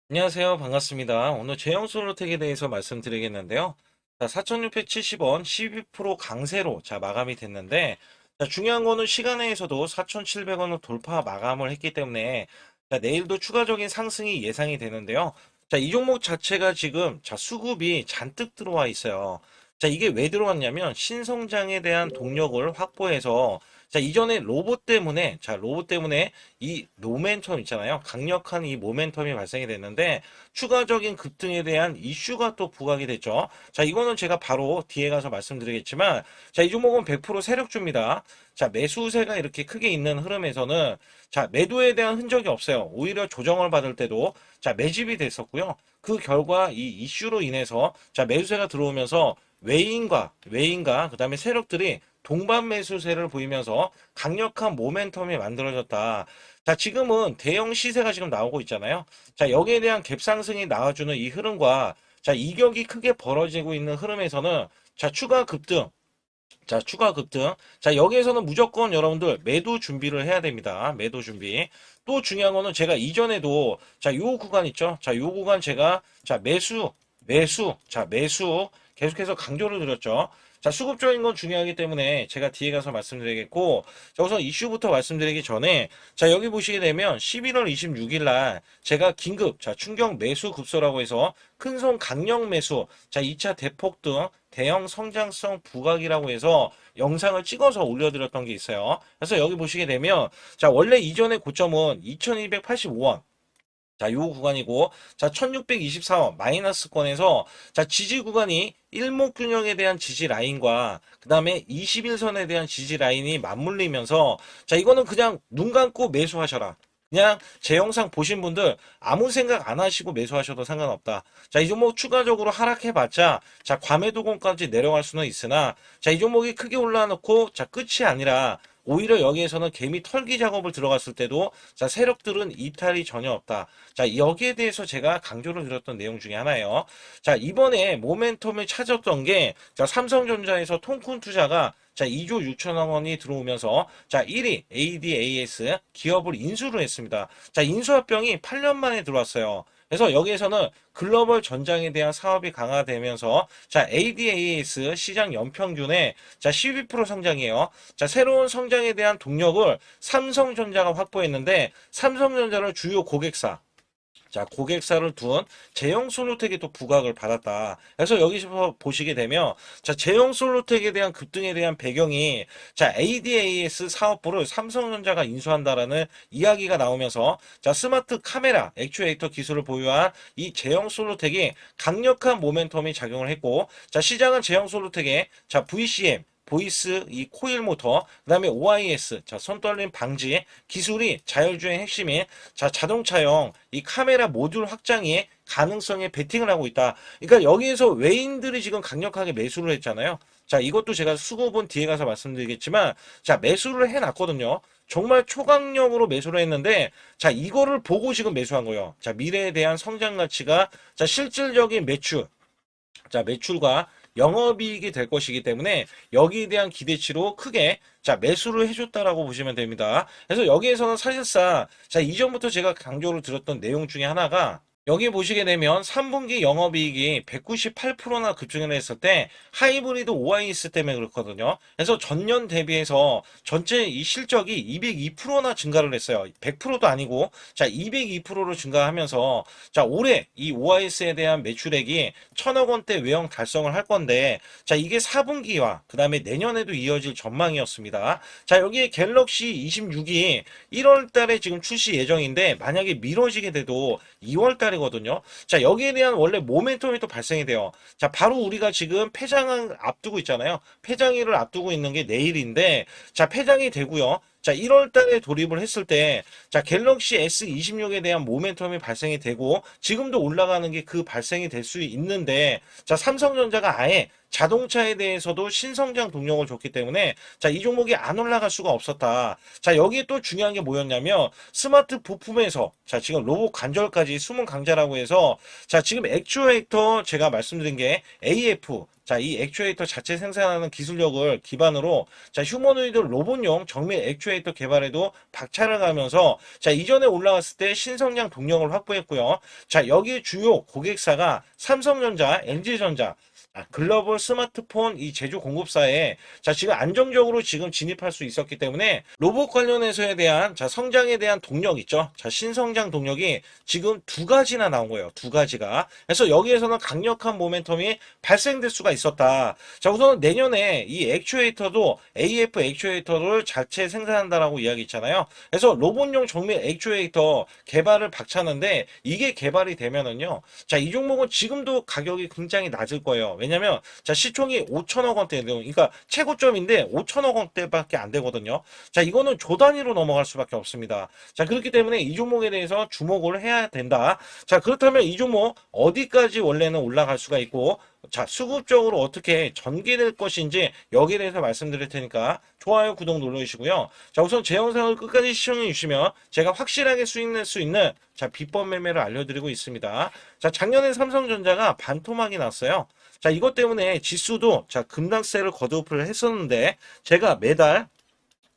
안녕하세요. 반갑습니다. 오늘 제형 솔로텍에 대해서 말씀드리겠는데요. 자, 4,670원 12% 강세로 마감이 됐는데, 중요한 거는 시간외에서도 4,700원을 돌파 마감을 했기 때문에, 내일도 추가적인 상승이 예상이 되는데요. 이 종목 자체가 지금, 수급이 잔뜩 들어와 있어요. 이게 왜 들어왔냐면, 신성장에 대한 동력을 확보해서, 이전에 로봇 때문에 이 모멘텀 있잖아요. 강력한 이 모멘텀이 발생이 됐는데 추가적인 급등에 대한 이슈가 또 부각이 됐죠. 이거는 제가 바로 뒤에 가서 말씀드리겠지만 이 종목은 100% 세력주입니다. 매수세가 이렇게 크게 있는 흐름에서는 매도에 대한 흔적이 없어요. 오히려 조정을 받을 때도 매집이 됐었고요. 그 결과 이 이슈로 인해서 매수세가 들어오면서 외인과 그다음에 세력들이 동반 매수세를 보이면서 강력한 모멘텀이 만들어졌다. 지금은 대형 시세가 지금 나오고 있잖아요. 여기에 대한 갭 상승이 나와주는 이 흐름과 이격이 크게 벌어지고 있는 흐름에서는 추가 급등, 추가 급등. 여기에서는 무조건 여러분들 매도 준비를 해야 됩니다. 매도 준비. 또 중요한 거는 제가 이전에도 요 구간 있죠? 요 구간 제가 매수 계속해서 강조를 드렸죠. 수급적인 건 중요하기 때문에 제가 뒤에 가서 말씀드리겠고, 우선 이슈부터 말씀드리기 전에, 여기 보시게 되면 11월 26일 날 제가 긴급, 충격 매수 급소라고 해서 큰손 강력 매수, 2차 대폭 등 대형 성장성 부각이라고 해서 영상을 찍어서 올려드렸던 게 있어요. 그래서 여기 보시게 되면, 원래 이전의 고점은 2285원. 요 구간이고, 1624원 마이너스권에서, 지지 구간이 일목균형에 대한 지지 라인과, 그 다음에 21선에 대한 지지 라인이 맞물리면서, 이거는 그냥 눈 감고 매수하셔라. 그냥 제 영상 보신 분들 아무 생각 안 하시고 매수하셔도 상관없다. 이 종목 추가적으로 하락해봤자, 과매도권까지 내려갈 수는 있으나, 이 종목이 크게 올라놓고, 끝이 아니라, 오히려 여기에서는 개미 털기 작업을 들어갔을 때도 세력들은 이탈이 전혀 없다. 여기에 대해서 제가 강조를 드렸던 내용 중에 하나예요. 이번에 모멘텀을 찾았던 게 삼성전자에서 통큰 투자가 2조 6천억 원이 들어오면서 1위 ADAS 기업을 인수를 했습니다. 인수합병이 8년 만에 들어왔어요. 그래서 여기에서는 글로벌 전장에 대한 사업이 강화되면서 ADAS 시장 연평균에 12% 성장이에요. 새로운 성장에 대한 동력을 삼성전자가 확보했는데 삼성전자를 주요 고객사 고객사를 둔 제형 솔루텍이 또 부각을 받았다. 그래서 여기서 보시게 되면, 제형 솔루텍에 대한 급등에 대한 배경이, ADAS 사업부를 삼성전자가 인수한다라는 이야기가 나오면서, 스마트 카메라, 액추에이터 기술을 보유한 이 제형 솔루텍이 강력한 모멘텀이 작용을 했고, 시장은 제형 솔루텍에, VCM, 보이스 이 코일 모터, 그다음에 OIS 손떨림 방지 기술이 자율주행 핵심인 자동차용 이 카메라 모듈 확장의 가능성에 베팅을 하고 있다. 그러니까 여기에서 외인들이 지금 강력하게 매수를 했잖아요. 이것도 제가 수급은 뒤에 가서 말씀드리겠지만 매수를 해놨거든요. 정말 초강력으로 매수를 했는데 이거를 보고 지금 매수한 거예요. 미래에 대한 성장 가치가 실질적인 매출과 영업이익이 될 것이기 때문에 여기에 대한 기대치로 크게 매수를 해줬다라고 보시면 됩니다. 그래서 여기에서는 사실상 이전부터 제가 강조를 드렸던 내용 중에 하나가 여기 보시게 되면 3분기 영업이익이 198%나 급증을 했을 때 하이브리드 OIS 때문에 그렇거든요. 그래서 전년 대비해서 전체 이 실적이 202%나 증가를 했어요. 100%도 아니고 202%로 증가하면서 올해 이 OIS에 대한 매출액이 1000억 원대 외형 달성을 할 건데 이게 4분기와 그 다음에 내년에도 이어질 전망이었습니다. 여기에 갤럭시 26이 1월 달에 지금 출시 예정인데 만약에 미뤄지게 돼도 2월 달에 거든요. 여기에 대한 원래 모멘텀이 또 발생이 돼요. 바로 우리가 지금 폐장을 앞두고 있잖아요. 폐장일을 앞두고 있는 게 내일인데, 폐장이 되고요. 1월 달에 돌입을 했을 때, 갤럭시 S26에 대한 모멘텀이 발생이 되고, 지금도 올라가는 게 그 발생이 될 수 있는데, 삼성전자가 아예 자동차에 대해서도 신성장 동력을 줬기 때문에 이 종목이 안 올라갈 수가 없었다. 여기에 또 중요한 게 뭐였냐면 스마트 부품에서 지금 로봇 관절까지 숨은 강자라고 해서 지금 액추에이터 제가 말씀드린 게 AF 자, 이 액추에이터 자체 생산하는 기술력을 기반으로 자, 휴머노이드 로봇용 정밀 액추에이터 개발에도 박차를 가면서 자, 이전에 올라왔을 때 신성장 동력을 확보했고요. 자, 여기 주요 고객사가 삼성전자, LG전자, 글로벌 스마트폰 이 제조 공급사에 자, 지금 안정적으로 지금 진입할 수 있었기 때문에 로봇 관련해서에 대한 자, 성장에 대한 동력 있죠. 자, 신성장 동력이 지금 두 가지나 나온 거예요. 두 가지가. 그래서 여기에서는 강력한 모멘텀이 발생될 수가 있었다. 자, 우선 내년에 이 액추에이터도 AF 액추에이터를 자체 생산한다라고 이야기했잖아요. 그래서 로봇용 정밀 액추에이터 개발을 박차는데 이게 개발이 되면은요. 자, 이 종목은 지금도 가격이 굉장히 낮을 거예요. 왜냐면 자, 시총이 5천억 원대, 그러니까 최고점인데 5천억 원대밖에 안 되거든요. 자, 이거는 조 단위로 넘어갈 수밖에 없습니다. 자, 그렇기 때문에 이 종목에 대해서 주목을 해야 된다. 자, 그렇다면 이 종목 어디까지 원래는 올라갈 수가 있고, 자, 수급적으로 어떻게 전개될 것인지 여기에 대해서 말씀드릴 테니까 좋아요, 구독 눌러주시고요. 자, 우선 제 영상을 끝까지 시청해 주시면 제가 확실하게 수익 낼 수 있는 자, 비법 매매를 알려드리고 있습니다. 자, 작년에 삼성전자가 반토막이 났어요. 자, 이것 때문에 지수도 자, 급락세를 거듭을 했었는데 제가 매달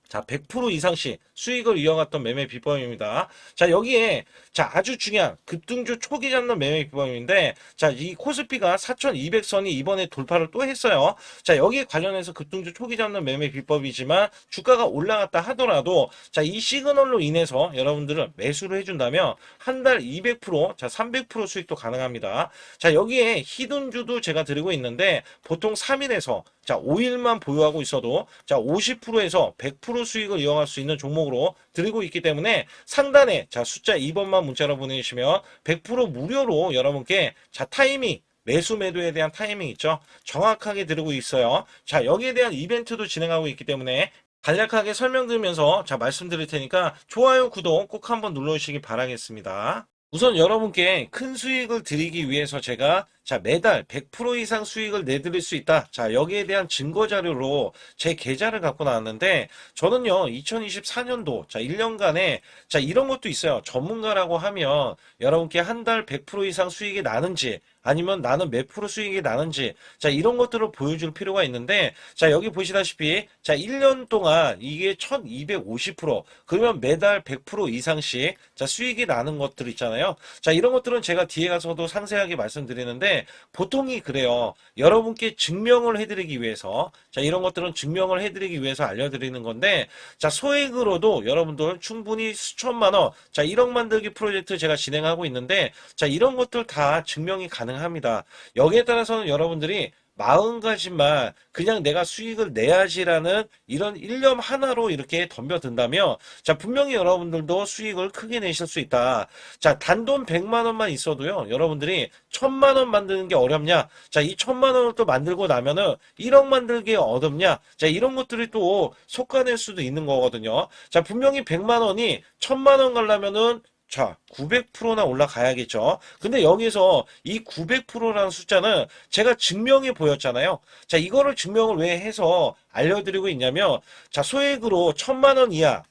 자, 100% 이상씩 수익을 이어갔던 매매 비법입니다. 자, 여기에 자, 아주 중요한 급등주 초기 잡는 매매 비법인데 자, 이 코스피가 4200선이 이번에 돌파를 또 했어요. 자, 여기에 관련해서 급등주 초기 잡는 매매 비법이지만 주가가 올라갔다 하더라도 자, 이 시그널로 인해서 여러분들은 매수를 해준다면 한 달 200% 자, 300% 수익도 가능합니다. 자, 여기에 히든주도 제가 드리고 있는데 보통 3일에서 자, 5일만 보유하고 있어도 자, 50%에서 100% 수익을 이어갈 수 있는 종목으로 드리고 있기 때문에 상단에 자, 숫자 2번만 문자로 보내주시면 100% 무료로 여러분께 자, 타이밍 매수 매도에 대한 타이밍 있죠. 정확하게 드리고 있어요. 자, 여기에 대한 이벤트도 진행하고 있기 때문에 간략하게 설명드리면서 자, 말씀드릴 테니까 좋아요, 구독 꼭 한번 눌러주시기 바라겠습니다. 우선 여러분께 큰 수익을 드리기 위해서 제가 자, 매달 100% 이상 수익을 내드릴 수 있다. 자, 여기에 대한 증거 자료로 제 계좌를 갖고 나왔는데 저는요, 2024년도 자, 1년간에 자, 이런 것도 있어요. 전문가라고 하면 여러분께 한 달 100% 이상 수익이 나는지 아니면 나는 몇 프로 수익이 나는지 자, 이런 것들을 보여줄 필요가 있는데 자, 여기 보시다시피 자, 1년 동안 이게 1250% 그러면 매달 100% 이상씩 자, 수익이 나는 것들 있잖아요. 자, 이런 것들은 제가 뒤에 가서도 상세하게 말씀드리는데 보통이 그래요. 여러분께 증명을 해드리기 위해서 자, 이런 것들은 증명을 해드리기 위해서 알려드리는 건데 자, 소액으로도 여러분들 충분히 수천만 원 자, 1억 만들기 프로젝트 제가 진행하고 있는데 자, 이런 것들 다 증명이 가능합니다. 여기에 따라서는 여러분들이 마음가짐만 그냥 내가 수익을 내야지라는 이런 일념 하나로 이렇게 덤벼든다면 자, 분명히 여러분들도 수익을 크게 내실 수 있다. 자, 단돈 100만 원만 있어도요, 여러분들이 1000만 원 만드는 게 어렵냐? 자, 이 1000만 원을 또 만들고 나면은 1억 만들기 어렵냐? 자, 이런 것들이 또 속아낼 수도 있는 거거든요. 자, 분명히 100만 원이 1000만 원 가려면은 자, 900%나 올라가야겠죠. 근데 여기서 이 900%라는 숫자는 제가 증명이 보였잖아요. 자, 이거를 증명을 왜 해서 알려드리고 있냐면, 자, 소액으로 1000만 원 이하,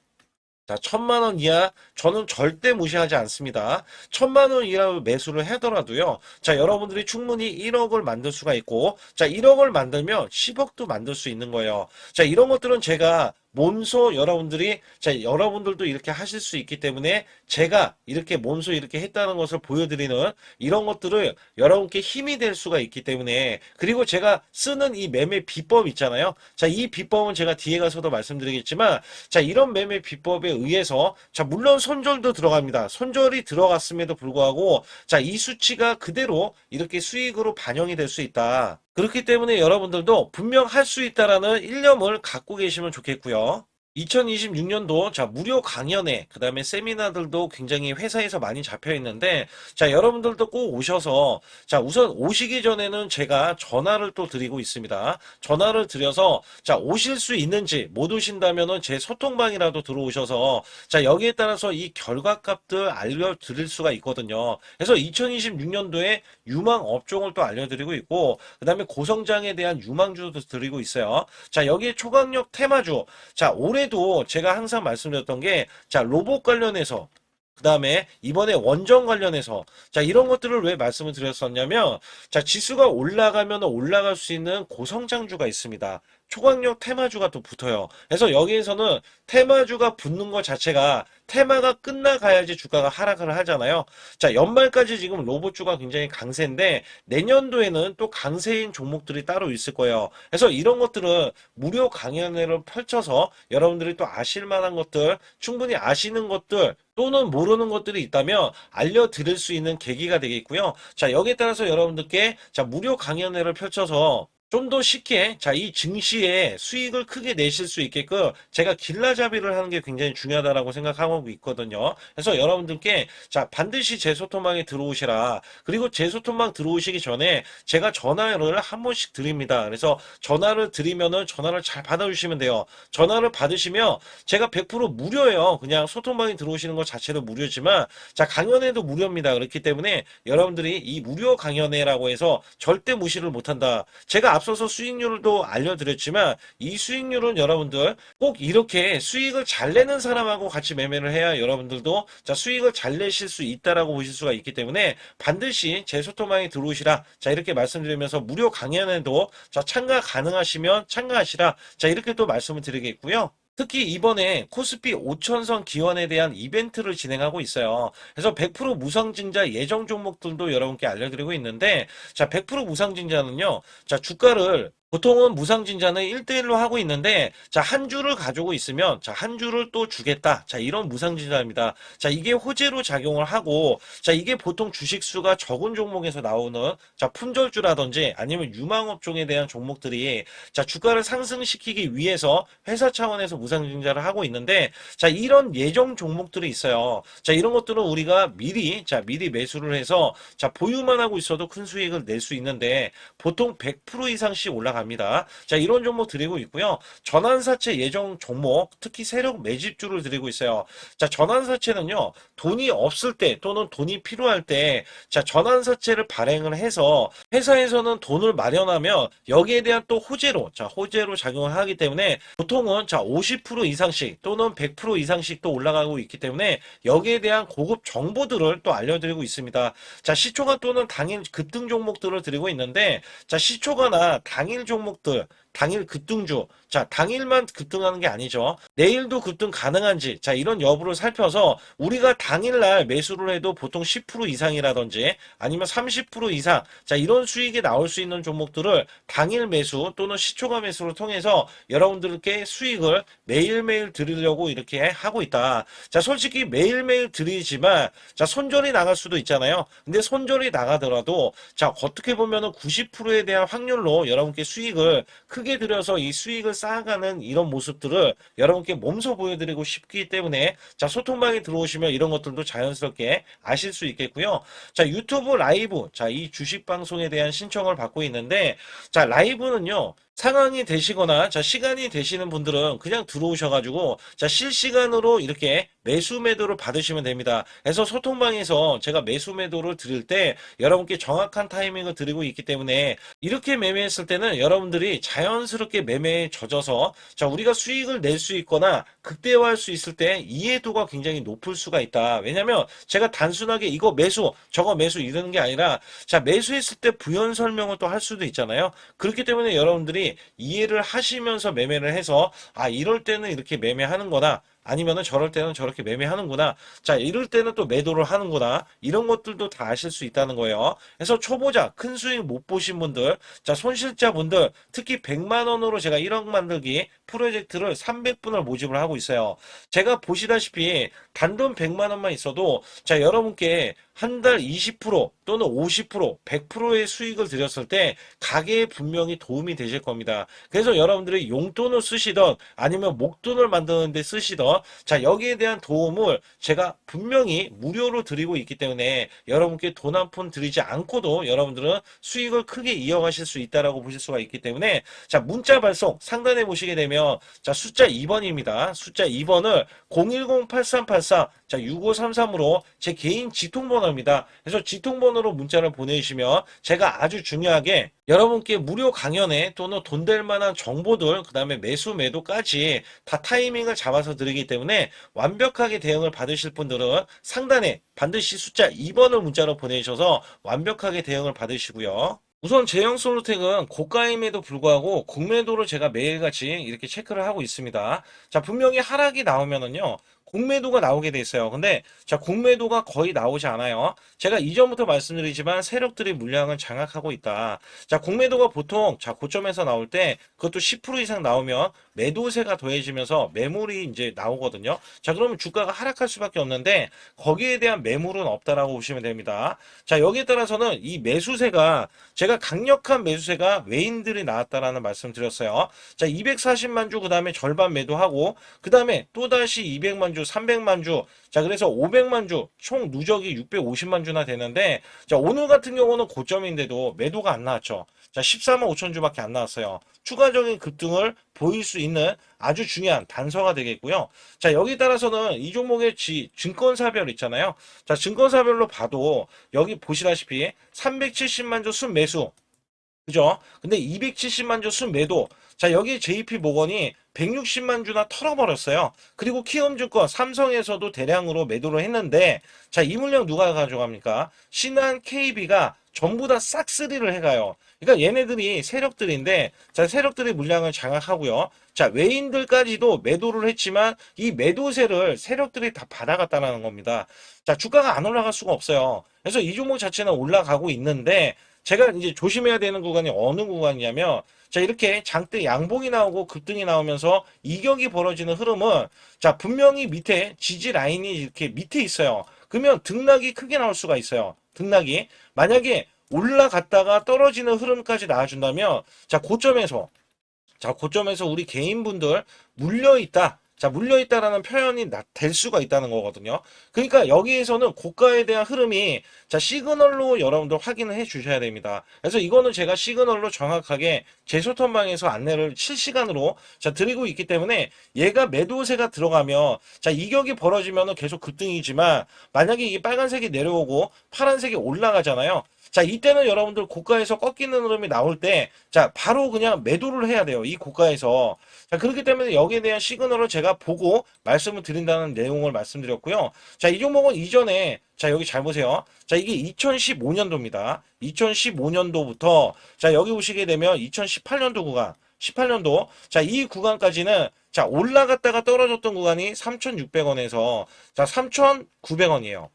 자, 1000만 원 이하 저는 절대 무시하지 않습니다. 1000만 원 이하 매수를 하더라도요. 자, 여러분들이 충분히 1억을 만들 수가 있고 자, 1억을 만들면 10억도 만들 수 있는 거예요. 자, 이런 것들은 제가 몸소 여러분들이 자, 여러분들도 이렇게 하실 수 있기 때문에 제가 이렇게 몸소 이렇게 했다는 것을 보여드리는 이런 것들을 여러분께 힘이 될 수가 있기 때문에 그리고 제가 쓰는 이 매매 비법 있잖아요. 자, 이 비법은 제가 뒤에 가서도 말씀드리겠지만 자, 이런 매매 비법에 의해서 자, 물론 손절도 들어갑니다. 손절이 들어갔음에도 불구하고 자, 이 수치가 그대로 이렇게 수익으로 반영이 될 수 있다. 그렇기 때문에 여러분들도 분명 할 수 있다라는 일념을 갖고 계시면 좋겠고요. 2026년도 자, 무료 강연회 그다음에 세미나들도 굉장히 회사에서 많이 잡혀 있는데 자, 여러분들도 꼭 오셔서 자, 우선 오시기 전에는 제가 전화를 또 드리고 있습니다. 전화를 드려서 자, 오실 수 있는지 못 오신다면은 제 소통방이라도 들어오셔서 자, 여기에 따라서 이 결과값들 알려드릴 수가 있거든요. 그래서 2026년도에 유망 업종을 또 알려드리고 있고 그다음에 고성장에 대한 유망주도 드리고 있어요. 자, 여기에 초강력 테마주 자, 올해도 제가 항상 말씀드렸던 게 자, 로봇 관련해서 그 다음에 이번에 원전 관련해서 자 이런 것들을 왜 말씀을 드렸었냐면 자 지수가 올라가면 올라갈 수 있는 고성장주가 있습니다. 초강력 테마주가 또 붙어요. 그래서 여기에서는 테마주가 붙는 것 자체가 테마가 끝나가야지 주가가 하락을 하잖아요. 자 연말까지 지금 로봇주가 굉장히 강세인데 내년도에는 또 강세인 종목들이 따로 있을 거예요. 그래서 이런 것들은 무료 강연회를 펼쳐서 여러분들이 또 아실 만한 것들, 충분히 아시는 것들 또는 모르는 것들이 있다면 알려드릴 수 있는 계기가 되겠고요. 자, 여기에 따라서 여러분들께 자, 무료 강연회를 펼쳐서 좀 더 쉽게 자, 이 증시에 수익을 크게 내실 수 있게끔 제가 길라잡이를 하는 게 굉장히 중요하다라고 생각하고 있거든요. 그래서 여러분들께 자, 반드시 제 소통방에 들어오시라. 그리고 제 소통방 들어오시기 전에 제가 전화를 한 번씩 드립니다. 그래서 전화를 드리면은 전화를 잘 받아주시면 돼요. 전화를 받으시면 제가 100% 무료예요. 그냥 소통방에 들어오시는 것 자체도 무료지만 자, 강연회도 무료입니다. 그렇기 때문에 여러분들이 이 무료 강연회라고 해서 절대 무시를 못한다. 제가 앞서서 수익률도 알려드렸지만 이 수익률은 여러분들 꼭 이렇게 수익을 잘 내는 사람하고 같이 매매를 해야 여러분들도 자 수익을 잘 내실 수 있다라고 보실 수가 있기 때문에 반드시 제 소통방에 들어오시라. 자 이렇게 말씀드리면서 무료 강연에도 자 참가 가능하시면 참가하시라. 자 이렇게 또 말씀을 드리겠고요. 특히 이번에 코스피 5천선 기원에 대한 이벤트를 진행하고 있어요. 그래서 100% 무상증자 예정 종목들도 여러분께 알려드리고 있는데 자 100% 무상증자는요. 자 주가를 보통은 무상증자는 1대1로 하고 있는데 자 한 주를 가지고 있으면 자 한 주를 또 주겠다. 자 이런 무상증자입니다. 자 이게 호재로 작용을 하고 자 이게 보통 주식수가 적은 종목에서 나오는 자 품절주라든지 아니면 유망업종에 대한 종목들이 자 주가를 상승시키기 위해서 회사 차원에서 무상증자를 하고 있는데 자 이런 예정 종목들이 있어요. 자 이런 것들은 우리가 미리 매수를 해서 자 보유만 하고 있어도 큰 수익을 낼 수 있는데 보통 100% 이상씩 올라갑니다. 자 이런 종목 드리고 있고요. 전환사채 예정 종목 특히 세력 매집주를 드리고 있어요. 자 전환사채는요. 돈이 없을 때 또는 돈이 필요할 때 자 전환사채를 발행을 해서 회사에서는 돈을 마련하면 여기에 대한 또 호재로 자 호재로 작용을 하기 때문에 보통은 자 50% 이상씩 또는 100% 이상씩 또 올라가고 있기 때문에 여기에 대한 고급 정보들을 또 알려드리고 있습니다. 자 시초가 또는 당일 급등 종목들을 드리고 있는데 자 시초가나 당일 종목들 당일 급등주 자 당일만 급등하는 게 아니죠. 내일도 급등 가능한지 자 이런 여부를 살펴서 우리가 당일날 매수를 해도 보통 10% 이상이라든지 아니면 30% 이상 자 이런 수익이 나올 수 있는 종목들을 당일 매수 또는 시초가 매수를 통해서 여러분들께 수익을 매일매일 드리려고 이렇게 하고 있다. 자 솔직히 매일매일 드리지만 자 손절이 나갈 수도 있잖아요. 근데 손절이 나가더라도 자 어떻게 보면은 90%에 대한 확률로 여러분께 수익을 크게 들여서 이 수익을 쌓아가는 이런 모습들을 여러분께 몸소 보여드리고 싶기 때문에 자 소통방에 들어오시면 이런 것들도 자연스럽게 아실 수 있겠고요. 자 유튜브 라이브 자 이 주식 방송에 대한 신청을 받고 있는데 자 라이브는요. 상황이 되시거나 자 시간이 되시는 분들은 그냥 들어오셔가지고 자 실시간으로 이렇게 매수 매도를 받으시면 됩니다. 그래서 소통방에서 제가 매수 매도를 드릴 때 여러분께 정확한 타이밍을 드리고 있기 때문에 이렇게 매매했을 때는 여러분들이 자연스럽게 매매에 젖어서 자 우리가 수익을 낼 수 있거나 극대화할 수 있을 때 이해도가 굉장히 높을 수가 있다. 왜냐면 제가 단순하게 이거 매수 저거 매수 이러는 게 아니라 자 매수했을 때 부연 설명을 또 할 수도 있잖아요. 그렇기 때문에 여러분들이 이해를 하시면서 매매를 해서 아 이럴 때는 이렇게 매매하는 거다. 아니면은 저럴 때는 저렇게 매매하는구나. 자, 이럴 때는 또 매도를 하는구나. 이런 것들도 다 아실 수 있다는 거예요. 그래서 초보자, 큰 수익 못 보신 분들, 자, 손실자분들, 특히 100만 원으로 제가 1억 만들기 프로젝트를 300분을 모집을 하고 있어요. 제가 보시다시피 단돈 100만 원만 있어도 자, 여러분께 한 달 20% 또는 50%, 100%의 수익을 드렸을 때 가게에 분명히 도움이 되실 겁니다. 그래서 여러분들이 용돈을 쓰시던 아니면 목돈을 만드는 데 쓰시던 자 여기에 대한 도움을 제가 분명히 무료로 드리고 있기 때문에 여러분께 돈 한 푼 드리지 않고도 여러분들은 수익을 크게 이어가실 수 있다라고 보실 수가 있기 때문에 자 문자 발송 상단에 보시게 되면 자 숫자 2번입니다. 숫자 2번을 010-8384 자 6533으로 제 개인 지통번호입니다. 그래서 지통번호 20번으로 문자를 보내주시면 제가 아주 중요하게 여러분께 무료 강연에 또는 돈 될 만한 정보들, 그 다음에 매수 매도까지 다 타이밍을 잡아서 드리기 때문에 완벽하게 대응을 받으실 분들은 상단에 반드시 숫자 2번을 문자로 보내주셔서 완벽하게 대응을 받으시고요. 우선 제형솔루텍은 고가임에도 불구하고 공매도를 제가 매일같이 이렇게 체크를 하고 있습니다. 자, 분명히 하락이 나오면은요, 공매도가 나오게 돼 있어요. 근데 자, 공매도가 거의 나오지 않아요. 제가 이전부터 말씀드리지만 세력들이 물량을 장악하고 있다. 자, 공매도가 보통 자, 고점에서 나올 때 그것도 10% 이상 나오면 매도세가 더해지면서 매물이 이제 나오거든요. 자, 그러면 주가가 하락할 수밖에 없는데 거기에 대한 매물은 없다라고 보시면 됩니다. 자, 여기에 따라서는 이 매수세가 제가 강력한 매수세가 외인들이 나왔다라는 말씀 드렸어요. 자, 240만 주, 그 다음에 절반 매도하고, 그 다음에 또다시 200만 주, 300만 주, 자, 그래서 500만 주, 총 누적이 650만 주나 되는데, 자, 오늘 같은 경우는 고점인데도 매도가 안 나왔죠. 자, 14만 5천 주밖에 안 나왔어요. 추가적인 급등을 보일 수 있는 아주 중요한 단서가 되겠고요. 자, 여기 따라서는 이 종목의 증권사별 있잖아요. 자, 증권사별로 봐도 여기 보시다시피 370만 주 순매수, 그죠? 근데 270만 주 순매도. 자, 여기 JP모건이 160만 주나 털어버렸어요. 그리고 키움증권, 삼성에서도 대량으로 매도를 했는데, 자, 이 물량 누가 가져갑니까? 신한, KB가 전부 다 싹쓸이를 해가요. 그러니까 얘네들이 세력들인데, 자, 세력들이 물량을 장악하고요. 자, 외인들까지도 매도를 했지만 이 매도세를 세력들이 다 받아갔다는 겁니다. 자, 주가가 안 올라갈 수가 없어요. 그래서 이 종목 자체는 올라가고 있는데, 제가 이제 조심해야 되는 구간이 어느 구간이냐면, 자, 이렇게 장대 양봉이 나오고 급등이 나오면서 이격이 벌어지는 흐름은, 자, 분명히 밑에 지지 라인이 이렇게 밑에 있어요. 그러면 등락이 크게 나올 수가 있어요. 등락이. 만약에 올라갔다가 떨어지는 흐름까지 나와준다면, 자, 고점에서 우리 개인분들 물려있다. 자, 물려있다라는 표현이 될 수가 있다는 거거든요. 그러니까 여기에서는 고가에 대한 흐름이, 자, 시그널로 여러분들 확인을 해 주셔야 됩니다. 그래서 이거는 제가 시그널로 정확하게 제 소통방에서 안내를 실시간으로 자, 드리고 있기 때문에 얘가 매도세가 들어가면, 자, 이격이 벌어지면은 계속 급등이지만 만약에 이게 빨간색이 내려오고 파란색이 올라가잖아요. 자, 이때는 여러분들 고가에서 꺾이는 흐름이 나올 때, 자, 바로 그냥 매도를 해야 돼요. 이 고가에서. 자, 그렇기 때문에 여기에 대한 시그널을 제가 보고 말씀을 드린다는 내용을 말씀드렸고요. 자, 이 종목은 이전에, 자, 여기 잘 보세요. 자, 이게 2015년도입니다. 2015년도부터, 자, 여기 보시게 되면 2018년도 구간, 18년도, 자, 이 구간까지는, 자, 올라갔다가 떨어졌던 구간이 3,600원에서, 자, 3,900원이에요.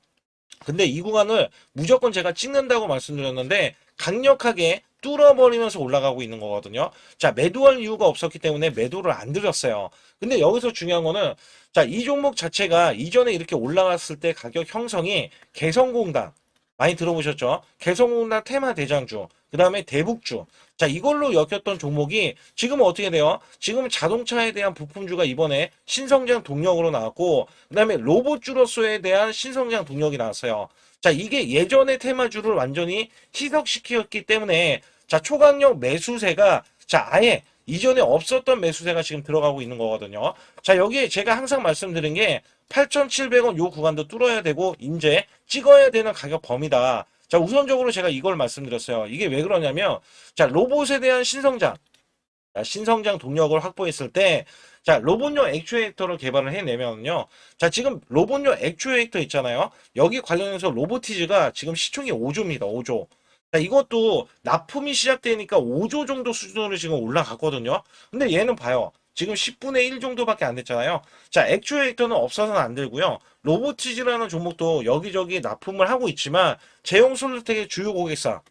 근데 이 구간을 무조건 제가 찍는다고 말씀드렸는데 강력하게 뚫어버리면서 올라가고 있는 거거든요. 자, 매도할 이유가 없었기 때문에 매도를 안 드렸어요. 근데 여기서 중요한 거는, 자, 이 종목 자체가 이전에 이렇게 올라갔을 때 가격 형성이 개성공단 많이 들어보셨죠? 개성공단 테마 대장주, 그 다음에 대북주. 자, 이걸로 엮였던 종목이 지금은 어떻게 돼요? 지금 자동차에 대한 부품주가 이번에 신성장 동력으로 나왔고, 그 다음에 로봇주로서에 대한 신성장 동력이 나왔어요. 자, 이게 예전의 테마주를 완전히 희석시켰기 때문에, 자, 초강력 매수세가, 자, 아예 이전에 없었던 매수세가 지금 들어가고 있는 거거든요. 자, 여기에 제가 항상 말씀드린 게 8,700원 요 구간도 뚫어야 되고, 이제 찍어야 되는 가격 범위다. 자, 우선적으로 제가 이걸 말씀드렸어요. 이게 왜 그러냐면, 자, 로봇에 대한 신성장, 자, 신성장 동력을 확보했을 때, 자, 로봇용 액추에이터를 개발을 해내면요. 자, 지금 로봇용 액추에이터 있잖아요. 여기 관련해서 로보티즈가 지금 시총이 5조입니다. 5조. 자, 이것도 납품이 시작되니까 5조 정도 수준으로 지금 올라갔거든요. 근데 얘는 봐요. 지금 10분의 1 정도밖에 안 됐잖아요. 자, 액추에이터는 없어서는 안 되고요. 로보티즈라는 종목도 여기저기 납품을 하고 있지만 제용솔루텍의 주요 고객사,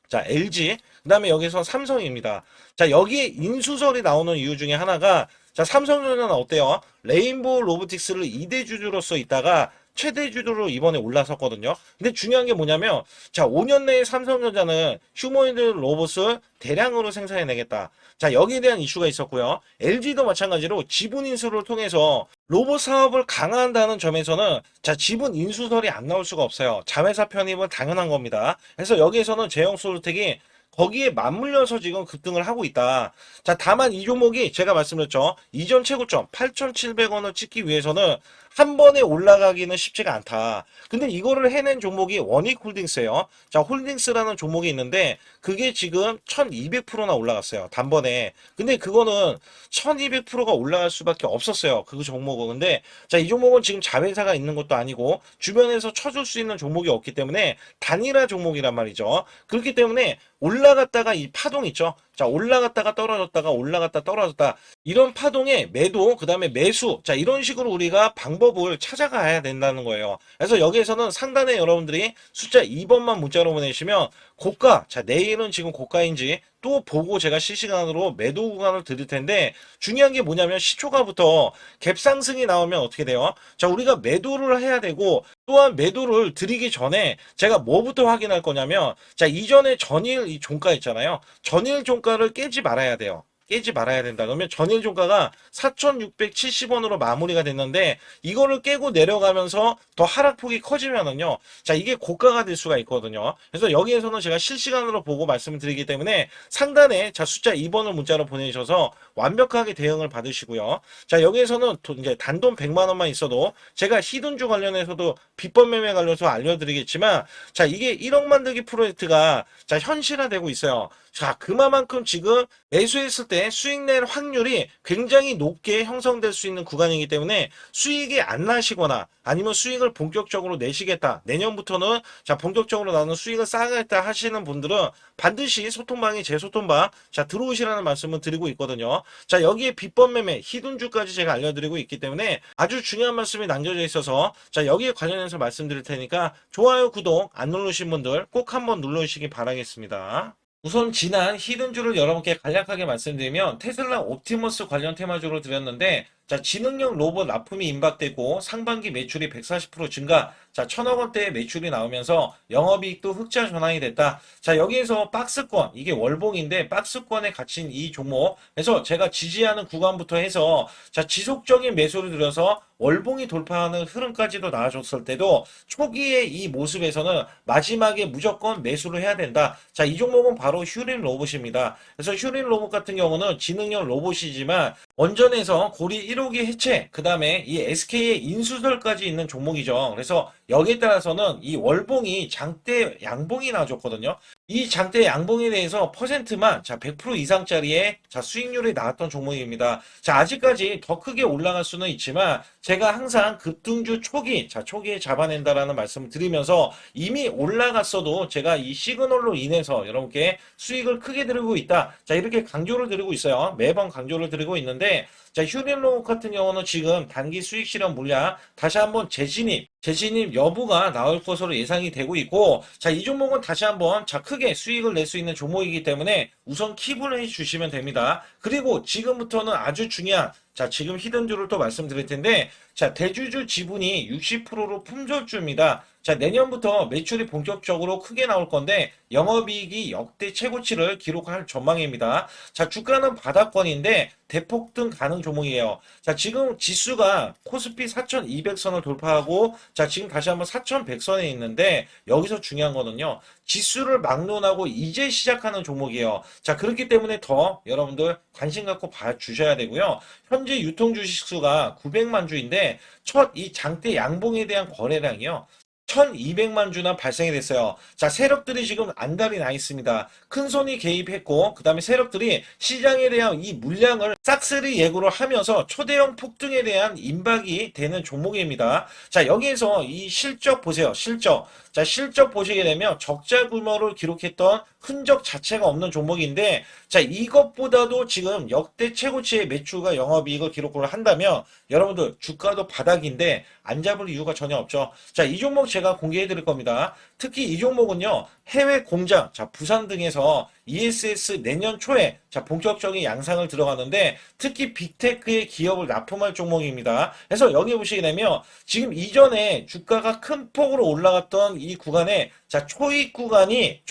자, LG, 그 다음에 여기서 삼성입니다. 자, 여기에 인수설이 나오는 이유 중에 하나가, 자, 삼성전자는 어때요? 레인보우 로보틱스를 2대 주주로서 있다가 최대 주주로 이번에 올라섰거든요. 근데 중요한 게 뭐냐면, 자, 5년 내에 삼성전자는 휴머노이드 로봇을 대량으로 생산해내겠다. 자, 여기에 대한 이슈가 있었고요. LG도 마찬가지로 지분 인수를 통해서 로봇 사업을 강화한다는 점에서는, 자, 지분 인수설이 안 나올 수가 없어요. 자회사 편입은 당연한 겁니다. 그래서 여기에서는 제형솔루텍이 거기에 맞물려서 지금 급등을 하고 있다. 자, 다만 이 종목이 제가 말씀드렸죠. 이전 최고점 8,700원을 찍기 위해서는 한 번에 올라가기는 쉽지가 않다. 근데 이거를 해낸 종목이 원익홀딩스예요. 자, 홀딩스라는 종목이 있는데 그게 지금 1200%나 올라갔어요. 단번에. 근데 그거는 1200%가 올라갈 수밖에 없었어요. 그 종목은. 근데 자, 이 종목은 지금 자회사가 있는 것도 아니고 주변에서 쳐줄 수 있는 종목이 없기 때문에 단일화 종목이란 말이죠. 그렇기 때문에 올라갔다가 이 파동 있죠. 자, 올라갔다가 떨어졌다가 올라갔다 떨어졌다. 이런 파동에 매도, 그 다음에 매수. 자, 이런 식으로 우리가 방법을 찾아가야 된다는 거예요. 그래서 여기에서는 상단에 여러분들이 숫자 2번만 문자로 보내시면 고가, 자, 내일은 지금 고가인지 또 보고 제가 실시간으로 매도 구간을 드릴 텐데 중요한 게 뭐냐면 시초가부터 갭 상승이 나오면 어떻게 돼요? 자, 우리가 매도를 해야 되고 또한 매도를 드리기 전에 제가 뭐부터 확인할 거냐면 자, 이전에 전일 이 종가 있잖아요. 전일 종가를 깨지 말아야 돼요. 깨지 말아야 된다. 그러면 전일 종가가 4,670원으로 마무리가 됐는데 이거를 깨고 내려가면서 더 하락폭이 커지면은요. 자, 이게 고가가 될 수가 있거든요. 그래서 여기에서는 제가 실시간으로 보고 말씀을 드리기 때문에 상단에 자, 숫자 2번을 문자로 보내주셔서 완벽하게 대응을 받으시고요. 자, 여기에서는 이제 단돈 100만 원만 있어도 제가 히든주 관련해서도 비법 매매 관련해서 알려드리겠지만 자, 이게 1억 만들기 프로젝트가 자, 현실화되고 있어요. 자, 그만큼 지금 매수했을 때 수익 낼 확률이 굉장히 높게 형성될 수 있는 구간이기 때문에 수익이 안 나시거나 아니면 수익을 본격적으로 내시겠다. 내년부터는 자, 본격적으로 나는 수익을 쌓아야겠다 하시는 분들은 반드시 소통방이 제 소통방 자, 들어오시라는 말씀을 드리고 있거든요. 자, 여기에 비법 매매, 히든주까지 제가 알려드리고 있기 때문에 아주 중요한 말씀이 남겨져 있어서 자, 여기에 관련해서 말씀드릴 테니까 좋아요, 구독 안 누르신 분들 꼭 한번 눌러주시기 바라겠습니다. 우선 지난 히든주를 여러분께 간략하게 말씀드리면 테슬라 옵티머스 관련 테마주로 드렸는데 자, 지능형 로봇 납품이 임박되고 상반기 매출이 140% 증가, 자, 1,000억 원대의 매출이 나오면서 영업이익도 흑자 전환이 됐다. 자, 여기에서 박스권, 이게 월봉인데 박스권에 갇힌 이 종목, 그래서 제가 지지하는 구간부터 해서 자, 지속적인 매수를 들여서 월봉이 돌파하는 흐름까지도 나와줬을 때도 초기의 이 모습에서는 마지막에 무조건 매수를 해야 된다. 자, 이 종목은 바로 휴린 로봇입니다. 그래서 휴린 로봇 같은 경우는 지능형 로봇이지만 원전에서 고리 1호기 해체, 그 다음에 이 SK의 인수설까지 있는 종목이죠. 그래서 여기에 따라서는 이 월봉이 장대 양봉이 나와줬거든요. 이 장대 양봉에 대해서 퍼센트만 자, 100% 이상짜리의 자, 수익률이 나왔던 종목입니다. 자, 아직까지 더 크게 올라갈 수는 있지만 제가 항상 급등주 초기, 자, 초기에 잡아낸다라는 말씀을 드리면서 이미 올라갔어도 제가 이 시그널로 인해서 여러분께 수익을 크게 드리고 있다. 자, 이렇게 강조를 드리고 있어요. 매번 강조를 드리고 있는데 자, 휴린로봇 같은 경우는 지금 단기 수익 실현 물량 다시 한번 재진입 여부가 나올 것으로 예상이 되고 있고 자, 이 종목은 다시 한번 자, 크게 수익을 낼 수 있는 종목이기 때문에 우선 킵을 해 주시면 됩니다. 그리고 지금부터는 아주 중요한 자, 지금 히든주를 또 말씀드릴 텐데 자, 대주주 지분이 60%로 품절주입니다. 자, 내년부터 매출이 본격적으로 크게 나올 건데 영업이익이 역대 최고치를 기록할 전망입니다. 자, 주가는 바닥권인데 대폭등 가능 종목이에요. 자, 지금 지수가 코스피 4,200선을 돌파하고 자, 지금 다시 한번 4,100선에 있는데 여기서 중요한 거는요. 지수를 막론하고 이제 시작하는 종목이에요. 자, 그렇기 때문에 더 여러분들 관심 갖고 봐주셔야 되고요. 현재 유통 주식수가 900만 주인데 첫 이 장대 양봉에 대한 거래량이요. 1,200만 주나 발생이 됐어요. 자, 세력들이 지금 안달이 나 있습니다. 큰 손이 개입했고, 그 다음에 세력들이 시장에 대한 이 물량을 싹쓸이 예고를 하면서 초대형 폭등에 대한 임박이 되는 종목입니다. 자, 여기에서 이 실적 보세요. 실적. 자, 실적 보시게 되면 적자 규모를 기록했던 흔적 자체가 없는 종목인데, 자, 이것보다도 지금 역대 최고치의 매출과 영업이익을 기록을 한다면, 여러분들 주가도 바닥인데 안 잡을 이유가 전혀 없죠. 자, 이 종목 제가 공개해 드릴 겁니다. 특히 이 종목은요, 해외 공장, 자, 부산 등에서 ESS 내년 초에 자, 본격적인 양상을 들어가는데 특히 빅테크의 기업을 납품할 종목입니다. 그래서 여기 보시게 되면 지금 이전에 주가가 큰 폭으로 올라갔던 이 구간에 자, 초입 구간이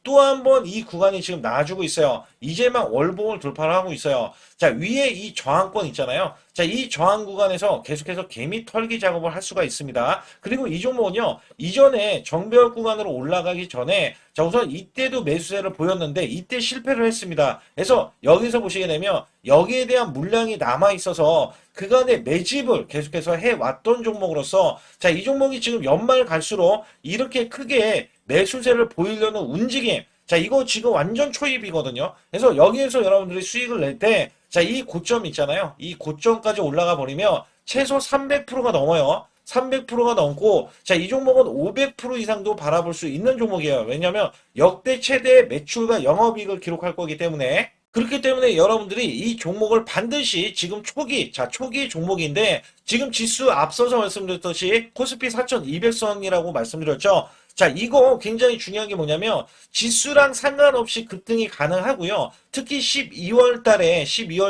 또 한 번 이 구간이 지금 나와주고 있어요. 이제 막 월봉을 돌파를 하고 있어요. 자, 위에 이 저항권 있잖아요. 자, 이 저항 구간에서 계속해서 개미 털기 작업을 할 수가 있습니다. 그리고 이 종목은요, 이전에 정배열 구간으로 올라가기 전에, 자, 우선 이때도 매수세를 보였는데, 이때 실패를 했습니다. 그래서 여기서 보시게 되면, 여기에 대한 물량이 남아있어서, 그간의 매집을 계속해서 해왔던 종목으로서, 자, 이 종목이 지금 연말 갈수록 이렇게 크게 매수세를 보이려는 움직임, 자, 이거 지금 완전 초입이거든요. 그래서 여기에서 여러분들이 수익을 낼 때, 자, 이 고점 있잖아요. 이 고점까지 올라가 버리면 최소 300%가 넘어요. 300%가 넘고, 자, 이 종목은 500% 이상도 바라볼 수 있는 종목이에요. 왜냐면 역대 최대 매출과 영업이익을 기록할 거기 때문에. 그렇기 때문에 여러분들이 이 종목을 반드시 지금 초기, 자, 초기 종목인데, 지금 지수 앞서서 말씀드렸듯이 코스피 4200선이라고 말씀드렸죠. 자, 이거 굉장히 중요한 게 뭐냐면 지수랑 상관없이 급등이 가능하고요. 특히 12월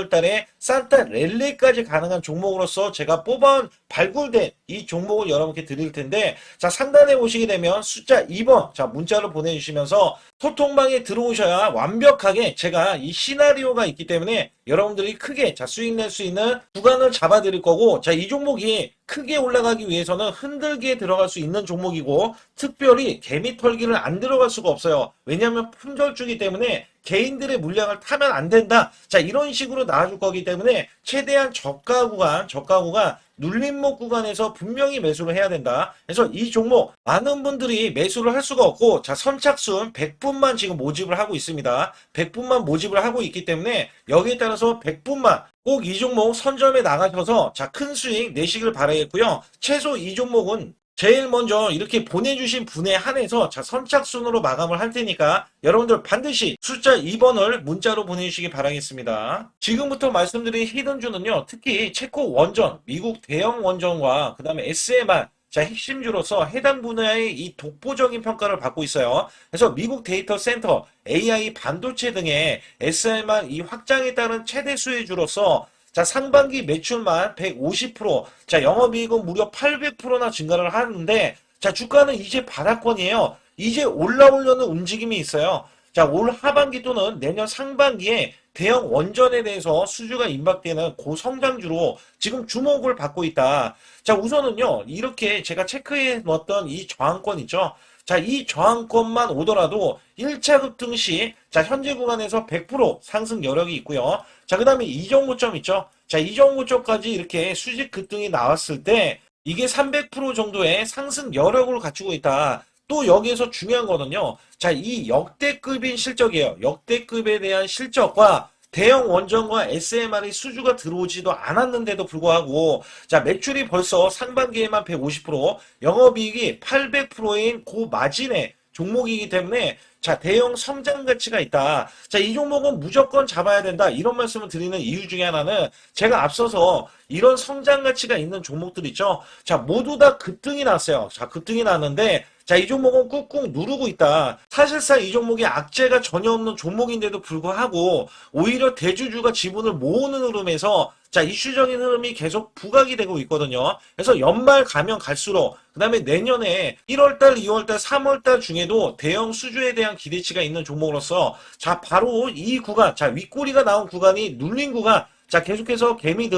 달에 산타 랠리까지 가능한 종목으로서 제가 뽑아온 발굴된 이 종목을 여러분께 드릴 텐데, 자, 상단에 보시게 되면 숫자 2번, 자, 문자를 보내주시면서 소통방에 들어오셔야 완벽하게 제가 이 시나리오가 있기 때문에 여러분들이 크게, 자, 수익 낼 수 있는 구간을 잡아 드릴 거고, 자, 이 종목이 크게 올라가기 위해서는 흔들기에 들어갈 수 있는 종목이고, 특별히 개미 털기를 안 들어갈 수가 없어요. 왜냐하면 품절주기 때문에 개인들의 물량을 타면 안 된다. 자, 이런 식으로 나와줄 거기 때문에 최대한 저가 구간 눌림목 구간에서 분명히 매수를 해야 된다. 그래서 이 종목 많은 분들이 매수를 할 수가 없고, 자, 선착순 100분만 지금 모집을 하고 있습니다. 100분만 모집을 하고 있기 때문에 여기에 따라서 100분만 꼭 이 종목 선점에 나가셔서, 자, 큰 수익 내시길 바라겠고요. 최소 이 종목은 제일 먼저 이렇게 보내주신 분에 한해서, 자, 선착순으로 마감을 할 테니까 여러분들 반드시 숫자 2번을 문자로 보내주시기 바라겠습니다. 지금부터 말씀드린 히든주는요, 특히 체코 원전, 미국 대형 원전과 그 다음에 SMR, 자, 핵심주로서 해당 분야의 이 독보적인 평가를 받고 있어요. 그래서 미국 데이터 센터, AI 반도체 등의 SMR 이 확장에 따른 최대 수혜주로서, 자, 상반기 매출만 150%, 자, 영업이익은 무려 800%나 증가를 하는데, 자, 주가는 이제 바닥권이에요. 이제 올라오려는 움직임이 있어요. 자, 올 하반기 또는 내년 상반기에 대형 원전에 대해서 수주가 임박되는 고성장주로 지금 주목을 받고 있다. 자, 우선은요, 이렇게 제가 체크해 놓았던 이 저항권 있죠. 자, 이 저항권만 오더라도 1차 급등 시, 자, 현재 구간에서 100% 상승 여력이 있고요. 자, 그 다음에 이정고점 있죠. 자, 이정고점까지 이렇게 수직 급등이 나왔을 때 이게 300% 정도의 상승 여력을 갖추고 있다. 또 여기에서 중요한 거는요. 자, 이 역대급인 실적이에요. 역대급에 대한 실적과 대형 원전과 SMR의 수주가 들어오지도 않았는데도 불구하고, 자, 매출이 벌써 상반기에만 150%, 영업이익이 800%인 고마진의 종목이기 때문에, 자, 대형 성장 가치가 있다. 자, 이 종목은 무조건 잡아야 된다. 이런 말씀을 드리는 이유 중에 하나는 제가 앞서서 이런 성장 가치가 있는 종목들 있죠. 자, 모두 다 급등이 났어요. 자, 급등이 났는데, 자, 이 종목은 꾹꾹 누르고 있다. 사실상 이 종목이 악재가 전혀 없는 종목인데도 불구하고 오히려 대주주가 지분을 모으는 흐름에서, 자, 이슈적인 흐름이 계속 부각이 되고 있거든요. 그래서 연말 가면 갈수록, 그 다음에 내년에 1월달, 2월달, 3월달 중에도 대형 수주에 대한 기대치가 있는 종목으로서, 자, 바로 이 구간, 자, 윗꼬리가 나온 구간이 눌린 구간, 자, 계속해서 개미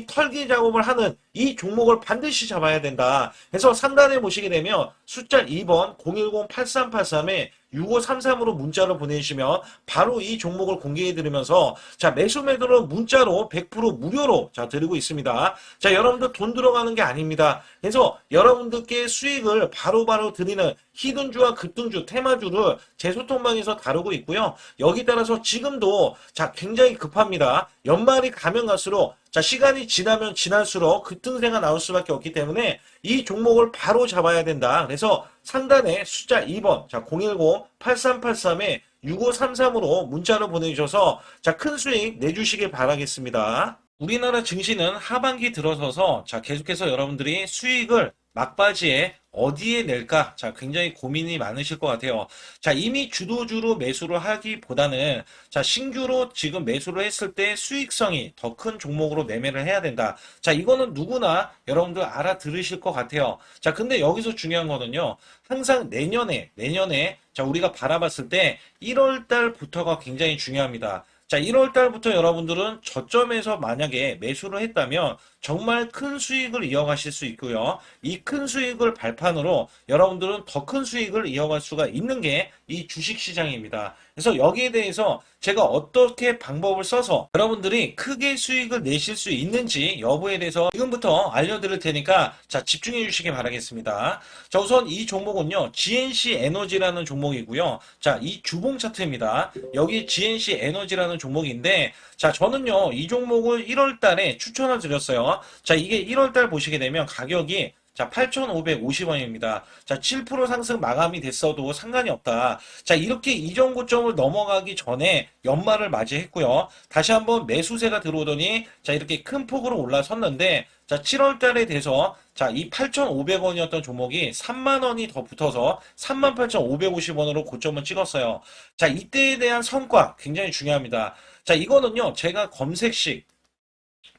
털기 작업을 하는 이 종목을 반드시 잡아야 된다. 그래서 상단에 보시게 되면 숫자 2번 010-8383에 6533으로 문자를 보내주시면 바로 이 종목을 공개해드리면서, 자, 매수 매도를 문자로 100% 무료로, 자, 드리고 있습니다. 자, 여러분들 돈 들어가는 게 아닙니다. 그래서 여러분들께 수익을 바로바로 드리는 히든주와 급등주, 테마주를 제 소통방에서 다루고 있고요. 여기 따라서 지금도, 자, 굉장히 급합니다. 연말이 가면 갈수록, 자, 시간이 지나면 지날수록 급등세가 나올 수밖에 없기 때문에 이 종목을 바로 잡아야 된다. 그래서 상단에 숫자 2번, 자, 010-8383에 6533으로 문자를 보내주셔서, 자, 큰 수익 내주시길 바라겠습니다. 우리나라 증시는 하반기 들어서서, 자, 계속해서 여러분들이 수익을 막바지에 어디에 낼까? 자, 굉장히 고민이 많으실 것 같아요. 자, 이미 주도주로 매수를 하기보다는 자, 신규로 지금 매수를 했을 때 수익성이 더 큰 종목으로 매매를 해야 된다. 자, 이거는 누구나 여러분들 알아들으실 것 같아요. 자, 근데 여기서 중요한 거는요. 항상 내년에 자, 우리가 바라봤을 때 1월 달부터가 굉장히 중요합니다. 자, 1월 달부터 여러분들은 저점에서 만약에 매수를 했다면 정말 큰 수익을 이어가실 수 있고요. 이 큰 수익을 발판으로 여러분들은 더 큰 수익을 이어갈 수가 있는 게 이 주식 시장입니다. 그래서 여기에 대해서 제가 어떻게 방법을 써서 여러분들이 크게 수익을 내실 수 있는지 여부에 대해서 지금부터 알려드릴 테니까 자, 집중해 주시기 바라겠습니다. 자, 우선 이 종목은요, GNC 에너지라는 종목이고요. 자, 이 주봉 차트입니다. 여기 GNC 에너지라는 종목인데, 자, 저는요, 이 종목을 1월 달에 추천을 드렸어요. 자, 이게 1월 달 보시게 되면 가격이 자, 8,550원입니다. 자, 7% 상승 마감이 됐어도 상관이 없다. 자, 이렇게 이전 고점을 넘어가기 전에 연말을 맞이했고요. 다시 한번 매수세가 들어오더니 자, 이렇게 큰 폭으로 올라섰는데 자, 7월 달에 돼서 자, 이 8,500원이었던 종목이 3만 원이 더 붙어서 38,550원으로 고점을 찍었어요. 자, 이때에 대한 성과 굉장히 중요합니다. 자, 이거는요, 제가 검색식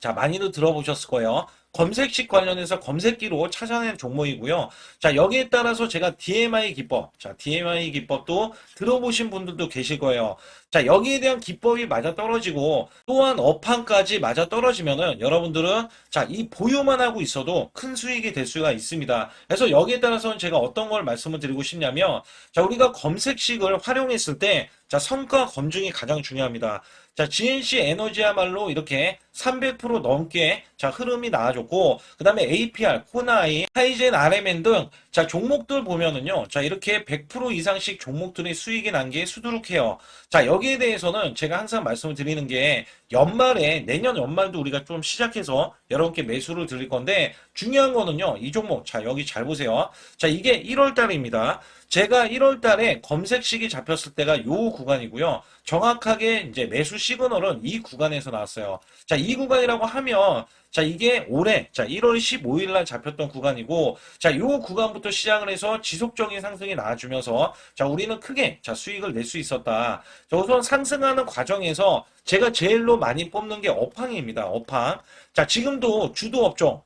자, 많이들 들어보셨을 거예요. 검색식 관련해서 검색기로 찾아낸 종목이고요. 자, 여기에 따라서 제가 DMI 기법, 자, DMI 기법도 들어보신 분들도 계실 거예요. 자, 여기에 대한 기법이 맞아 떨어지고 또한 업황까지 맞아 떨어지면은 여러분들은 자, 이 보유만 하고 있어도 큰 수익이 될 수가 있습니다. 그래서 여기에 따라서는 제가 어떤 걸 말씀을 드리고 싶냐면 자, 우리가 검색식을 활용했을 때 자, 성과 검증이 가장 중요합니다. 자, GNC 에너지야말로 이렇게 300% 넘게 자, 흐름이 나와줬고, 그 다음에 APR, 코나이, 하이젠, RMN 등 자, 종목들 보면은요. 자, 이렇게 100% 이상씩 종목들의 수익이 난 게 수두룩해요. 자, 여기에 대해서는 제가 항상 말씀을 드리는 게 연말에 내년 연말도 우리가 좀 시작해서 여러분께 매수를 드릴 건데 중요한 거는요. 이 종목 자, 여기 잘 보세요. 자, 이게 1월 달입니다. 제가 1월 달에 검색식이 잡혔을 때가 요 구간이고요. 정확하게 이제 매수 시그널은 이 구간에서 나왔어요. 자, 이 구간이라고 하면 자, 이게 올해 자, 1월 15일 날 잡혔던 구간이고 자, 요 구간부터 시작을 해서 지속적인 상승이 나와주면서 자, 우리는 크게 자, 수익을 낼 수 있었다. 자, 우선 상승하는 과정에서 제가 제일로 많이 뽑는 게 업황입니다. 업황. 자, 지금도 주도 업종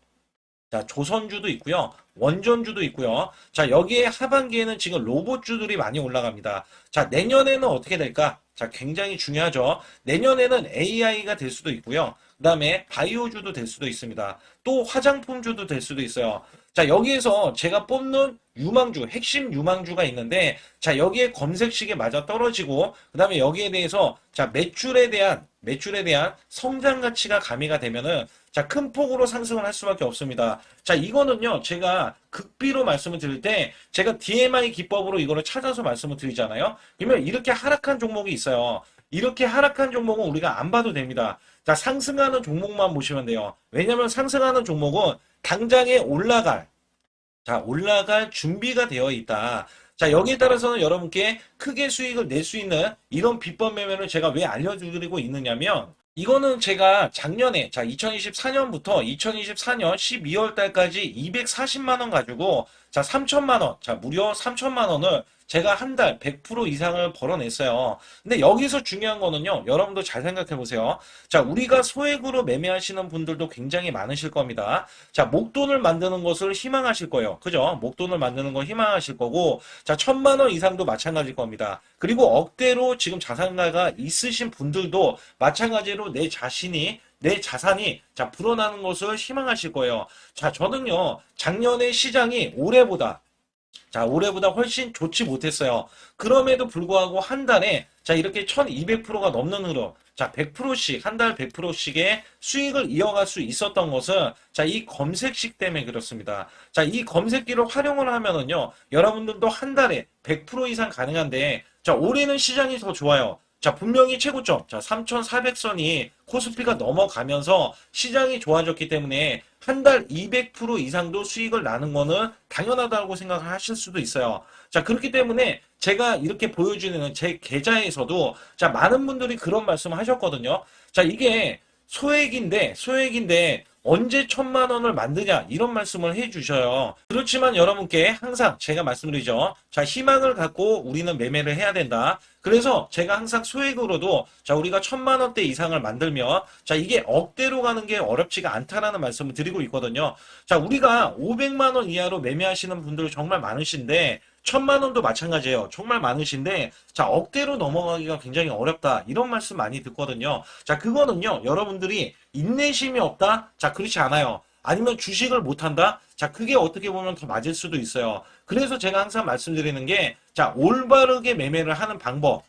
자, 조선주도 있고요. 원전주도 있고요. 자, 여기에 하반기에는 지금 로봇주들이 많이 올라갑니다. 자, 내년에는 어떻게 될까? 자, 굉장히 중요하죠. 내년에는 AI가 될 수도 있고요. 그 다음에 바이오주도 될 수도 있습니다. 또 화장품주도 될 수도 있어요. 자, 여기에서 제가 뽑는 유망주, 핵심 유망주가 있는데, 자, 여기에 검색식에 맞아 떨어지고, 그 다음에 여기에 대해서, 자, 매출에 대한 성장 가치가 가미가 되면은, 자, 큰 폭으로 상승을 할 수밖에 없습니다. 자, 이거는요, 제가 극비로 말씀을 드릴 때, 제가 DMI 기법으로 이거를 찾아서 말씀을 드리잖아요. 그러면 이렇게 하락한 종목이 있어요. 이렇게 하락한 종목은 우리가 안 봐도 됩니다. 자, 상승하는 종목만 보시면 돼요. 왜냐면 상승하는 종목은 당장에 올라갈 준비가 되어 있다. 자, 여기에 따라서는 여러분께 크게 수익을 낼 수 있는 이런 비법 매매를 제가 왜 알려드리고 있느냐면, 이거는 제가 작년에, 자, 2024년부터 2024년 12월 달까지 240만 원 가지고, 자, 3천만 원, 자, 무려 3천만 원을 제가 한 달 100% 이상을 벌어냈어요. 근데 여기서 중요한 거는요, 여러분도 잘 생각해 보세요. 자, 우리가 소액으로 매매하시는 분들도 굉장히 많으실 겁니다. 자, 목돈을 만드는 것을 희망하실 거예요. 그죠? 목돈을 만드는 걸 희망하실 거고, 자, 1,000만 원 이상도 마찬가지일 겁니다. 그리고 억대로 지금 자산가가 있으신 분들도 마찬가지로 내 자산이 자 불어나는 것을 희망하실 거예요. 자, 저는요 작년에 시장이 올해보다 훨씬 좋지 못했어요. 그럼에도 불구하고 한 달에 자 이렇게 1200%가 넘는 흐름, 자 100%씩 한 달 100%씩의 수익을 이어갈 수 있었던 것은 자 이 검색식 때문에 그렇습니다. 자, 이 검색기를 활용을 하면은요 여러분들도 한 달에 100% 이상 가능한데 자 올해는 시장이 더 좋아요. 자, 분명히 최고점, 자, 3,400선이 코스피가 넘어가면서 시장이 좋아졌기 때문에 한 달 200% 이상도 수익을 나는 거는 당연하다고 생각을 하실 수도 있어요. 자, 그렇기 때문에 제가 이렇게 보여주는 제 계좌에서도 자, 많은 분들이 그런 말씀을 하셨거든요. 자, 이게 소액인데 언제 1,000만 원을 만드냐 이런 말씀을 해주셔요. 그렇지만 여러분께 항상 제가 말씀드리죠. 자, 희망을 갖고 우리는 매매를 해야 된다. 그래서 제가 항상 소액으로도 자, 우리가 1,000만 원대 이상을 만들면 자, 이게 억대로 가는 게 어렵지가 않다라는 말씀을 드리고 있거든요. 자, 우리가 500만 원 이하로 매매하시는 분들 정말 많으신데 1,000만 원도 마찬가지예요. 정말 많으신데 자, 억대로 넘어가기가 굉장히 어렵다. 이런 말씀 많이 듣거든요. 자, 그거는요. 여러분들이 인내심이 없다? 자, 그렇지 않아요. 아니면 주식을 못한다? 자, 그게 어떻게 보면 더 맞을 수도 있어요. 그래서 제가 항상 말씀드리는 게 자, 올바르게 매매를 하는 방법.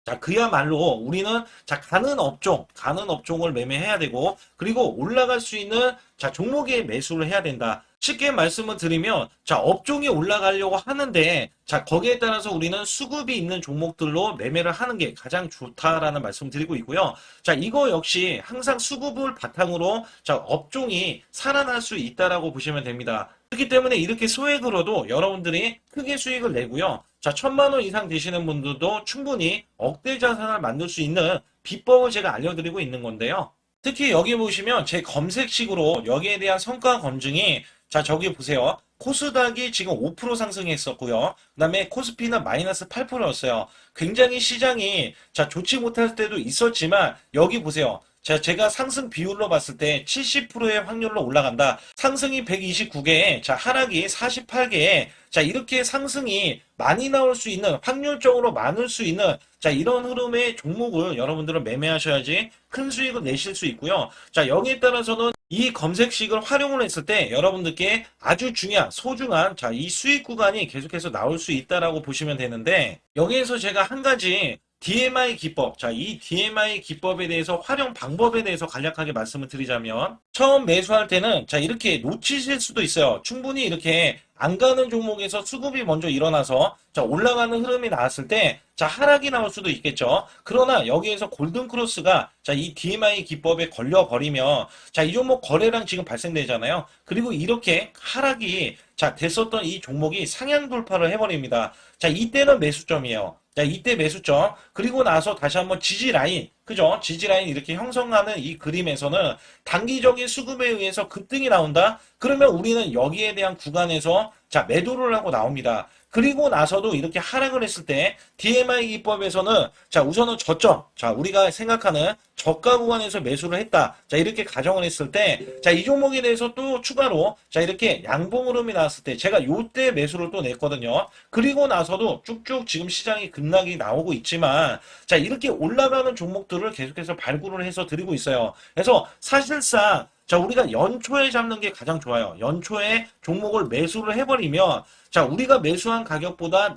자, 그야말로 우리는 자, 가는 업종을 매매해야 되고, 그리고 올라갈 수 있는 자, 종목에 매수를 해야 된다. 쉽게 말씀을 드리면, 자, 업종이 올라가려고 하는데, 자, 거기에 따라서 우리는 수급이 있는 종목들로 매매를 하는 게 가장 좋다라는 말씀 드리고 있고요. 자, 이거 역시 항상 수급을 바탕으로 자, 업종이 살아날 수 있다라고 보시면 됩니다. 그렇기 때문에 이렇게 소액으로도 여러분들이 크게 수익을 내고요. 자, 1,000만 원 이상 되시는 분들도 충분히 억대 자산을 만들 수 있는 비법을 제가 알려드리고 있는 건데요. 특히 여기 보시면 제 검색식으로 여기에 대한 성과 검증이 자, 저기 보세요. 코스닥이 지금 5% 상승했었고요. 그 다음에 코스피는 마이너스 8%였어요. 굉장히 시장이 자, 좋지 못할 때도 있었지만 여기 보세요. 자, 제가 상승 비율로 봤을 때 70%의 확률로 올라간다. 상승이 129개에, 자, 하락이 48개에, 자, 이렇게 상승이 많이 나올 수 있는, 확률적으로 많을 수 있는, 자, 이런 흐름의 종목을 여러분들은 매매하셔야지 큰 수익을 내실 수 있고요. 자, 여기에 따라서는 이 검색식을 활용을 했을 때 여러분들께 아주 중요한, 소중한, 자, 이 수익 구간이 계속해서 나올 수 있다라고 보시면 되는데, 여기에서 제가 한 가지 DMI 기법. 자, 이 DMI 기법에 대해서 활용 방법에 대해서 간략하게 말씀을 드리자면 처음 매수할 때는 자, 이렇게 놓치실 수도 있어요. 충분히 이렇게 안 가는 종목에서 수급이 먼저 일어나서 자, 올라가는 흐름이 나왔을 때 자, 하락이 나올 수도 있겠죠. 그러나 여기에서 골든 크로스가 자, 이 DMI 기법에 걸려 버리면 자, 이 종목 거래량 지금 발생되잖아요. 그리고 이렇게 하락이 자, 됐었던 이 종목이 상향 돌파를 해버립니다. 자, 이때는 매수점이에요. 자, 이때 매수점. 그리고 나서 다시 한번 지지 라인. 그죠? 지지 라인 이렇게 형성하는 이 그림에서는 단기적인 수급에 의해서 급등이 나온다? 그러면 우리는 여기에 대한 구간에서 자, 매도를 하고 나옵니다. 그리고 나서도 이렇게 하락을 했을 때 DMI 기법에서는 자, 우선은 저점. 자, 우리가 생각하는 저가 구간에서 매수를 했다. 자, 이렇게 가정을 했을 때 자, 이 종목에 대해서 또 추가로 자, 이렇게 양봉 흐름이 나왔을 때 제가 요때 매수를 또 냈거든요. 그리고 나서도 쭉쭉 지금 시장이 급락이 나오고 있지만 자, 이렇게 올라가는 종목들을 계속해서 발굴을 해서 드리고 있어요. 그래서 사실상 자, 우리가 연초에 잡는 게 가장 좋아요. 연초에 종목을 매수를 해버리면 자, 우리가 매수한 가격보다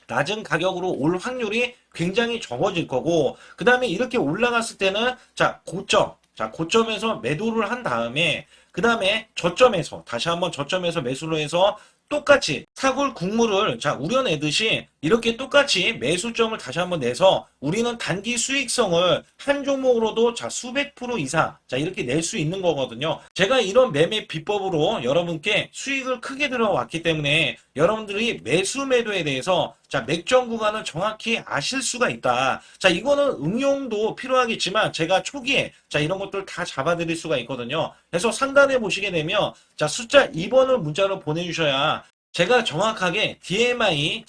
낮은 가격으로 올 확률이 굉장히 적어질 거고, 그 다음에 이렇게 올라갔을 때는 자, 고점에서 매도를 한 다음에 그 다음에 저점에서 다시 한번 저점에서 매수를 해서 똑같이 사골 국물을 자, 우려내듯이 이렇게 똑같이 매수점을 다시 한번 내서 우리는 단기 수익성을 한 종목으로도 자, 수백 프로 이상 자, 이렇게 낼 수 있는 거거든요. 제가 이런 매매 비법으로 여러분께 수익을 크게 들어왔기 때문에 여러분들이 매수 매도에 대해서 자, 맥점 구간을 정확히 아실 수가 있다. 자, 이거는 응용도 필요하겠지만 제가 초기에 자, 이런 것들 다 잡아드릴 수가 있거든요. 그래서 상단에 보시게 되면 자, 숫자 2번을 문자로 보내주셔야 제가 정확하게 DMI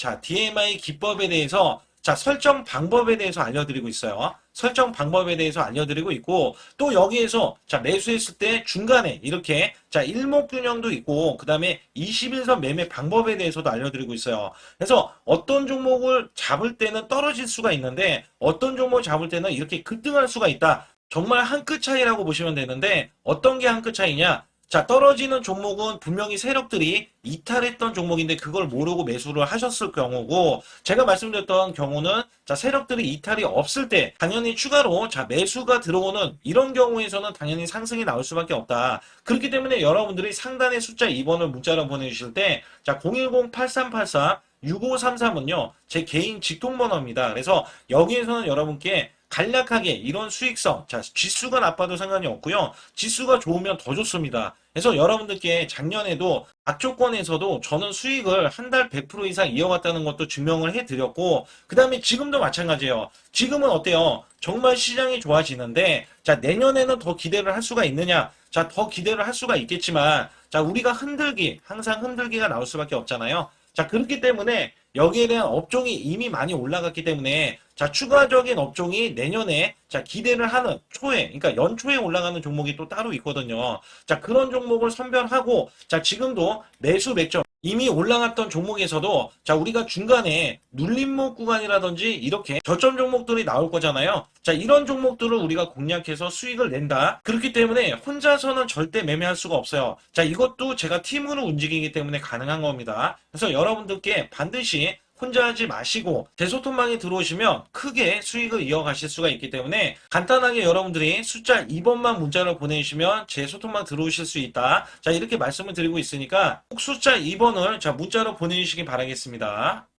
기법에 대해서 자, 설정 방법에 대해서 알려드리고 있어요. 설정 방법에 대해서 알려드리고 있고, 또 여기에서 자, 매수했을 때 중간에 이렇게 자, 일목균형도 있고, 그 다음에 21선 매매 방법에 대해서도 알려드리고 있어요. 그래서 어떤 종목을 잡을 때는 떨어질 수가 있는데, 어떤 종목을 잡을 때는 이렇게 급등할 수가 있다. 정말 한 끗 차이라고 보시면 되는데, 어떤 게 한 끗 차이냐? 자, 떨어지는 종목은 분명히 세력들이 이탈했던 종목인데 그걸 모르고 매수를 하셨을 경우고, 제가 말씀드렸던 경우는 자, 세력들이 이탈이 없을 때 당연히 추가로 자, 매수가 들어오는 이런 경우에서는 당연히 상승이 나올 수밖에 없다. 그렇기 때문에 여러분들이 상단에 숫자 2번을 문자로 보내주실 때 자, 010-8384-6533은요 제 개인 직통번호입니다. 그래서 여기에서는 여러분께 간략하게 이런 수익성, 자, 지수가 나빠도 상관이 없고요. 지수가 좋으면 더 좋습니다. 그래서 여러분들께 작년에도 악조건에서도 저는 수익을 한 달 100% 이상 이어갔다는 것도 증명을 해드렸고, 그 다음에 지금도 마찬가지예요. 지금은 어때요? 정말 시장이 좋아지는데, 자, 내년에는 더 기대를 할 수가 있느냐? 자, 더 기대를 할 수가 있겠지만, 자, 우리가 항상 흔들기가 나올 수밖에 없잖아요. 자, 그렇기 때문에 여기에 대한 업종이 이미 많이 올라갔기 때문에 자, 추가적인 업종이 내년에 자, 기대를 하는 초에, 그러니까 연초에 올라가는 종목이 또 따로 있거든요. 자, 그런 종목을 선별하고 자, 지금도 매수 맥점 이미 올라갔던 종목에서도 자, 우리가 중간에 눌림목 구간이라든지 이렇게 저점 종목들이 나올 거잖아요. 자, 이런 종목들을 우리가 공략해서 수익을 낸다. 그렇기 때문에 혼자서는 절대 매매할 수가 없어요. 자, 이것도 제가 팀으로 움직이기 때문에 가능한 겁니다. 그래서 여러분들께 반드시 혼자 하지 마시고 제 소통방에 들어오시면 크게 수익을 이어가실 수가 있기 때문에 간단하게 여러분들이 숫자 2번만 문자를 보내주시면 제 소통방 들어오실 수 있다. 자, 이렇게 말씀을 드리고 있으니까 꼭 숫자 2번을 자, 문자로 보내주시기 바라겠습니다.